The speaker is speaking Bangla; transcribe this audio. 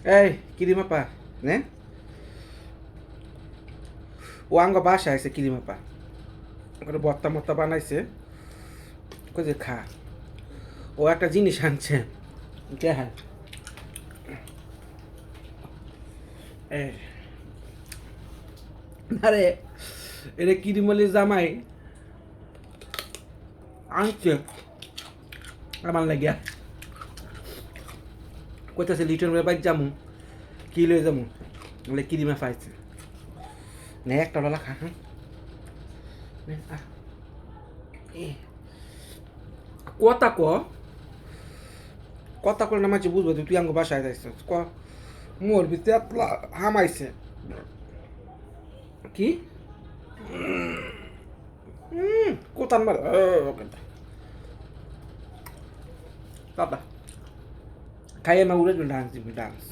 এই কিরিমাপা নে ও আঙ্গ বাসায় আছে কিরিমাপা ওখানে বত্তা মত্তা বানাইছে কই যে খা ও একটা জিনিস আনছে কে হ্যাঁ এই আরে এটা কিরিমলির জামাই আনছে আমার লাগিয়া কইতাছে লিটন ভাই বাইক যামু কি লয়ে যামু বলে কিরিমা পাইছে নে একটা ডলা খা হ্যাঁ নে এ কথা ক কথা কলে নামাইছে বুঝবো তুই আঙ্গ বাসায় যাইছিস ক মোর ভিতরে হামাইছে কি কোথান মার দাদা খাইয়ে না উড়ে ডান্স দিবি ডান্স